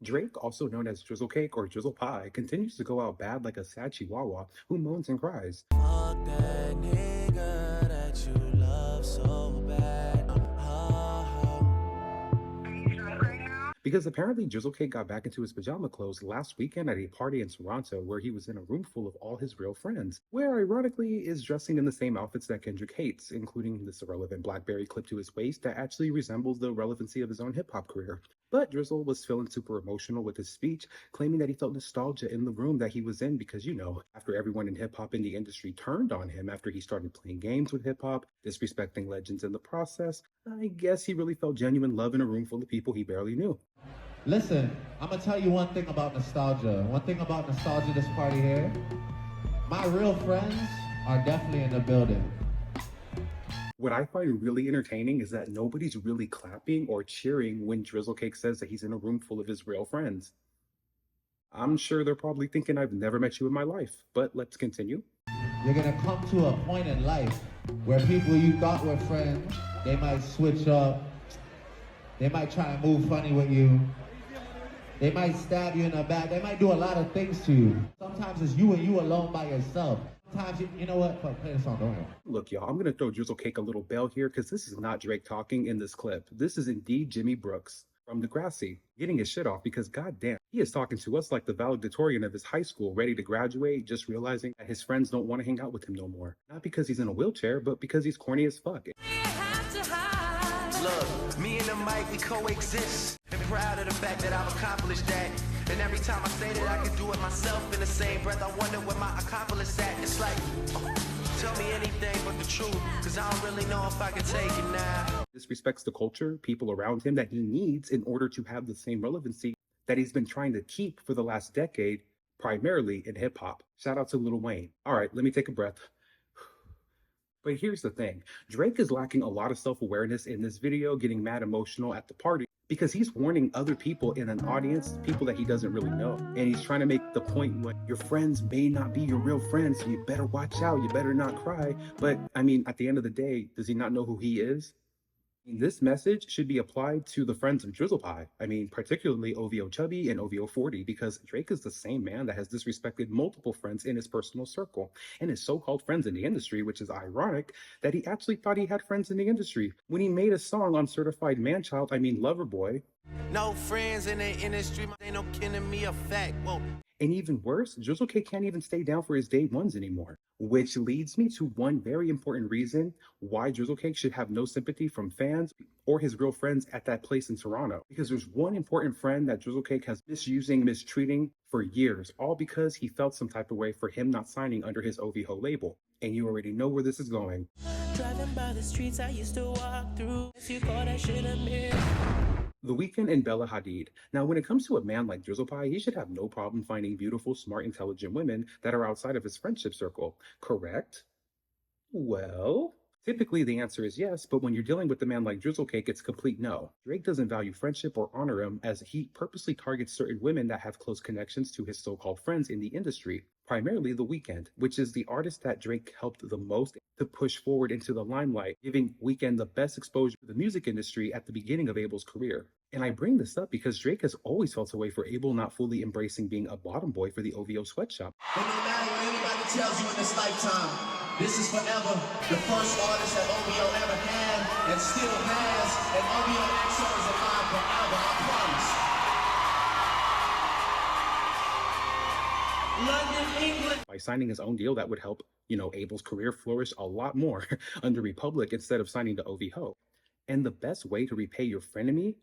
Drake, also known as Drizzle Cake or Drizzle Pie, continues to go out bad like a sad Chihuahua who moans and cries. Fuck that nigga that you love so bad. Because apparently Drizzle Cake got back into his pajama clothes last weekend at a party in Toronto where he was in a room full of all his real friends, where ironically is dressing in the same outfits that Kendrick hates, including this irrelevant Blackberry clip to his waist that actually resembles the relevancy of his own hip-hop career. But Drizzle was feeling super emotional with his speech, claiming that he felt nostalgia in the room that he was in because, after everyone in hip-hop in the industry turned on him after he started playing games with hip-hop, disrespecting legends in the process, I guess he really felt genuine love in a room full of people he barely knew. Listen, I'm gonna tell you one thing about nostalgia. One thing about nostalgia this party here. My real friends are definitely in the building. What I find really entertaining is that nobody's really clapping or cheering when Drizzle Cake says that he's in a room full of his real friends. I'm sure they're probably thinking I've never met you in my life, but let's continue. You're gonna come to a point in life where people you thought were friends, they might switch up. They might try and move funny with you. They might stab you in the back. They might do a lot of things to you. Sometimes it's you and you alone by yourself. Sometimes, you know what? Play the song, don't worry. Look, y'all, I'm going to throw Drizzle Cake a little bell here because this is not Drake talking in this clip. This is indeed Jimmy Brooks from Degrassi getting his shit off because goddamn, he is talking to us like the valedictorian of his high school ready to graduate, just realizing that his friends don't want to hang out with him no more. Not because he's in a wheelchair, but because he's corny as fuck. Look, me and the mic, we coexist. And proud of the fact that I've accomplished that. And every time I say that I can do it myself in the same breath, I wonder where my accomplice at. It's like, tell me anything but the truth, cause I don't really know if I can take it now. Disrespects the culture, people around him that he needs in order to have the same relevancy that he's been trying to keep for the last decade, primarily in hip hop. Shout out to Lil Wayne. All right, let me take a breath. But here's the thing, Drake is lacking a lot of self-awareness in this video, getting mad emotional at the party because he's warning other people in an audience, people that he doesn't really know. And he's trying to make the point when your friends may not be your real friends, so you better watch out, you better not cry. But I mean, at the end of the day, does he not know who he is? This message should be applied to the friends of Drizzle Pie. I mean, particularly OVO Chubby and OVO 40, because Drake is the same man that has disrespected multiple friends in his personal circle and his so-called friends in the industry, which is ironic that he actually thought he had friends in the industry when he made a song on Certified Manchild, Loverboy. No friends in the industry, ain't no kidding me a fact. Whoa. And even worse, Drizzle Cake can't even stay down for his day ones anymore. Which leads me to one very important reason why Drizzle Cake should have no sympathy from fans or his real friends at that place in Toronto. Because there's one important friend that Drizzle Cake has mistreating for years, all because he felt some type of way for him not signing under his OVO label. And you already know where this is going. Driving by the streets I used to walk through. If you call that shit a mirror. The Weeknd and Bella Hadid. Now, when it comes to a man like Drizzle Pie, he should have no problem finding beautiful, smart, intelligent women that are outside of his friendship circle, correct? Well, typically the answer is yes, but when you're dealing with a man like Drizzle Cake, it's complete no. Drake doesn't value friendship or honor him as he purposely targets certain women that have close connections to his so-called friends in the industry, primarily The Weeknd, which is the artist that Drake helped the most to push forward into the limelight, giving Weeknd the best exposure to the music industry at the beginning of Abel's career. And I bring this up because Drake has always felt a way for Abel not fully embracing being a bottom boy for the OVO sweatshop. But no matter what anybody tells you in this lifetime, this is forever the first artist that OVO ever had and still has, and OVO XO is alive forever, I promise. London, England. By signing his own deal that would help, Abel's career flourish a lot more under Republic instead of signing to OVO. And the best way to repay your frenemy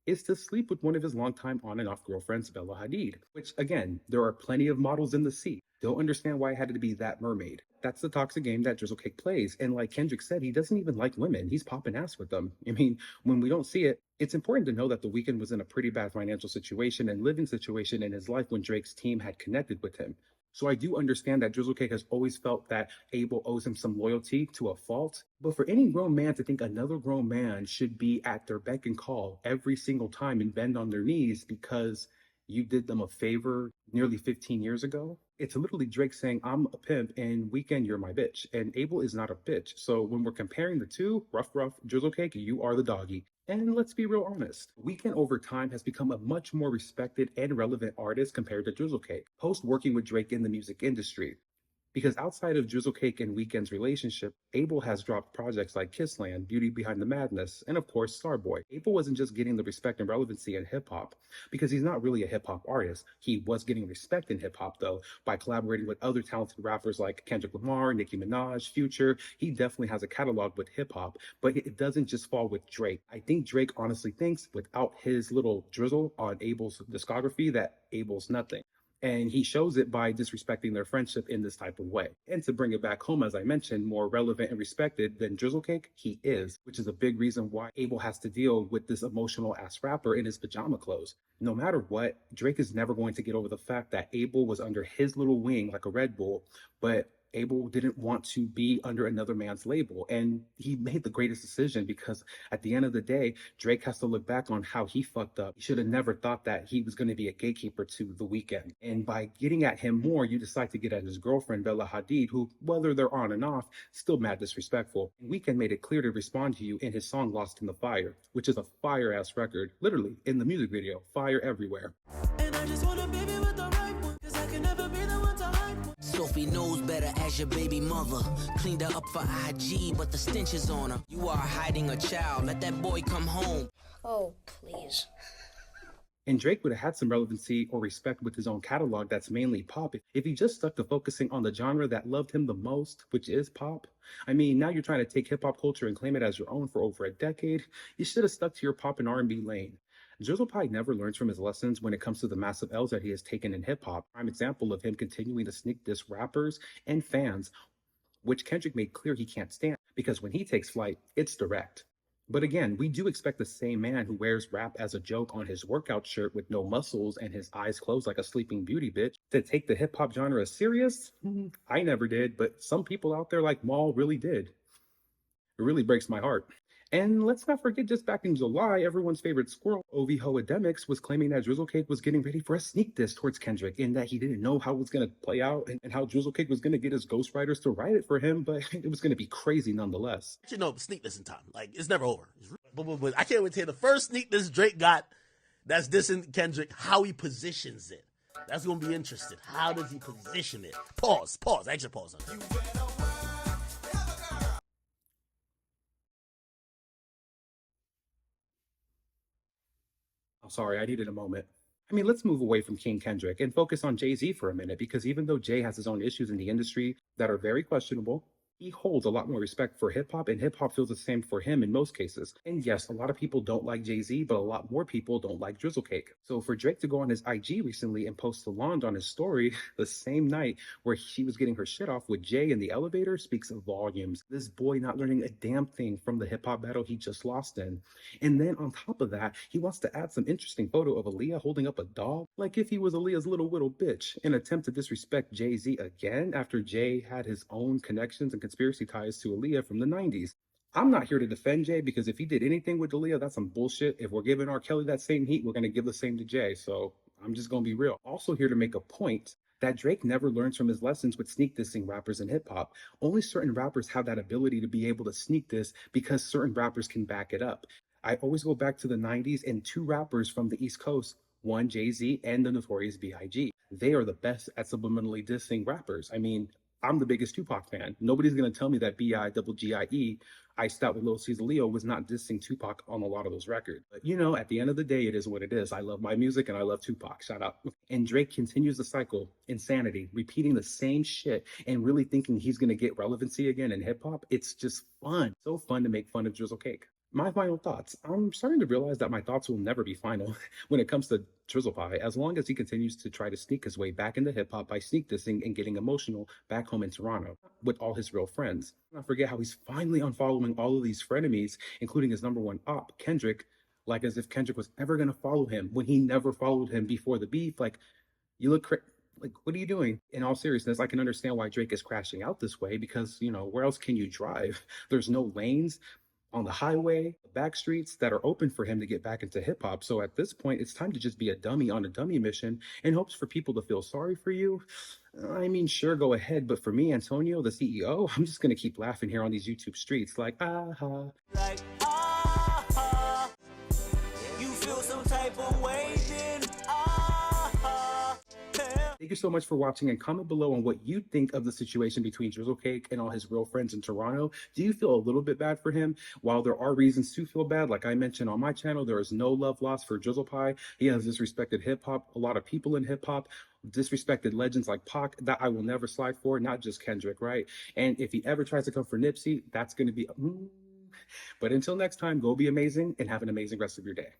is to sleep with one of his longtime on and off girlfriends, Bella Hadid, which again, there are plenty of models in the sea. Don't understand why it had to be that mermaid. That's the toxic game that Drizzle Cake plays. And like Kendrick said, he doesn't even like women. He's popping ass with them. I mean, when we don't see it, it's important to know that The Weeknd was in a pretty bad financial situation and living situation in his life when Drake's team had connected with him. So I do understand that Drizzle Cake has always felt that Abel owes him some loyalty to a fault. But for any grown man to think another grown man should be at their beck and call every single time and bend on their knees because you did them a favor nearly 15 years ago, it's literally Drake saying, I'm a pimp and Weeknd, you're my bitch. And Abel is not a bitch. So when we're comparing the two, rough, Drizzle Cake, you are the doggy. And let's be real honest, Weeknd over time has become a much more respected and relevant artist compared to Drizzle Cake, post working with Drake in the music industry. Because outside of Drizzle Cake and Weeknd's relationship, Abel has dropped projects like Kissland, Beauty Behind the Madness, and of course Starboy. Abel wasn't just getting the respect and relevancy in hip hop, because he's not really a hip hop artist. He was getting respect in hip hop though, by collaborating with other talented rappers like Kendrick Lamar, Nicki Minaj, Future. He definitely has a catalog with hip hop, but it doesn't just fall with Drake. I think Drake honestly thinks without his little drizzle on Abel's discography that Abel's nothing. And he shows it by disrespecting their friendship in this type of way. And to bring it back home, as I mentioned, more relevant and respected than Drizzle Cake, he is, which is a big reason why Abel has to deal with this emotional ass rapper in his pajama clothes. No matter what, Drake is never going to get over the fact that Abel was under his little wing like a Red Bull, but Abel didn't want to be under another man's label. And he made the greatest decision because at the end of the day, Drake has to look back on how he fucked up. He should have never thought that he was going to be a gatekeeper to The Weeknd. And by getting at him more, you decide to get at his girlfriend, Bella Hadid, who, whether they're on and off, still mad disrespectful. And Weeknd made it clear to respond to you in his song Lost in the Fire, which is a fire-ass record, literally, in the music video, fire everywhere. And I just want a baby with the right one, 'cause I can never be the one to hype one. Sophie knows better as your baby mother. Cleaned her up for IG, but the stench is on her. You are hiding a child. Let that boy come home. Oh, please. And Drake would have had some relevancy or respect with his own catalog that's mainly pop if he just stuck to focusing on the genre that loved him the most, which is pop. I mean, now you're trying to take hip hop culture and claim it as your own for over a decade. You should have stuck to your pop and R&B lane. Drizzle Pie never learns from his lessons when it comes to the massive L's that he has taken in hip hop. Prime example of him continuing to sneak diss rappers and fans, which Kendrick made clear he can't stand, because when he takes flight, it's direct. But again, we do expect the same man who wears rap as a joke on his workout shirt with no muscles and his eyes closed like a sleeping beauty bitch to take the hip hop genre serious? I never did, but some people out there like Maul really did. It really breaks my heart. And let's not forget, just back in July, everyone's favorite squirrel, Ovi Hoedemics, was claiming that Drizzle Cake was getting ready for a sneak diss towards Kendrick, in that he didn't know how it was going to play out and how Drizzle Cake was going to get his ghostwriters to write it for him, but it was going to be crazy nonetheless. You know, sneak this in time. Like, it's never over. But I can't wait to hear the first sneak this Drake got that's dissing Kendrick, how he positions it. That's going to be interesting. How does he position it? Pause. Extra pause. I'm sorry, I needed a moment. I mean, let's move away from King Kendrick and focus on Jay-Z for a minute, because even though Jay has his own issues in the industry that are very questionable, he holds a lot more respect for hip hop, and hip hop feels the same for him in most cases. And yes, a lot of people don't like Jay-Z, but a lot more people don't like Drizzle Cake. So for Drake to go on his IG recently and post Solange on his story the same night where she was getting her shit off with Jay in the elevator speaks volumes. This boy not learning a damn thing from the hip hop battle he just lost in. And then on top of that, he wants to add some interesting photo of Aaliyah holding up a dog, like if he was Aaliyah's little bitch, in an attempt to disrespect Jay-Z again after Jay had his own connections and conspiracy ties to Aaliyah from the 90s. I'm not here to defend Jay, because if he did anything with Aaliyah, that's some bullshit. If we're giving R. Kelly that same heat, we're going to give the same to Jay. So I'm just going to be real. Also here to make a point that Drake never learns from his lessons with sneak dissing rappers in hip hop. Only certain rappers have that ability to be able to sneak diss because certain rappers can back it up. I always go back to the 90s and two rappers from the East Coast, one Jay-Z and the Notorious B.I.G. They are the best at subliminally dissing rappers. I mean, I'm the biggest Tupac fan. Nobody's going to tell me that B.I.G.I.E. Iced Out with Lil Caesar Leo was not dissing Tupac on a lot of those records. But you know, at the end of the day, it is what it is. I love my music and I love Tupac. Shout out. And Drake continues the cycle, insanity, repeating the same shit and really thinking he's going to get relevancy again in hip hop. It's just fun. So fun to make fun of Drizzle Cake. My final thoughts. I'm starting to realize that my thoughts will never be final when it comes to Drizzle Pie, as long as he continues to try to sneak his way back into hip hop by sneak dissing and getting emotional back home in Toronto with all his real friends. I forget how he's finally unfollowing all of these frenemies, including his number one op, Kendrick, like as if Kendrick was ever going to follow him when he never followed him before the beef. Like, you look like, what are you doing? In all seriousness, I can understand why Drake is crashing out this way, because, you know, where else can you drive? There's no lanes on the highway, the back streets that are open for him to get back into hip hop. So at this point, it's time to just be a dummy on a dummy mission in hopes for people to feel sorry for you. I mean, sure, go ahead. But for me, Antonio, the CEO, I'm just going to keep laughing here on these YouTube streets like, aha. Like, ah, you so much for watching, and comment below on what you think of the situation between Drizzle Cake and all his real friends in Toronto. Do you feel a little bit bad for him? While there are reasons to feel bad, like I mentioned on my channel, there is no love lost for Drizzle Pie. He has disrespected hip hop, a lot of people in hip hop, disrespected legends like Pac, that I will never slide for, not just Kendrick, right? And if he ever tries to come for Nipsey, that's going to be... But until next time, go be amazing and have an amazing rest of your day.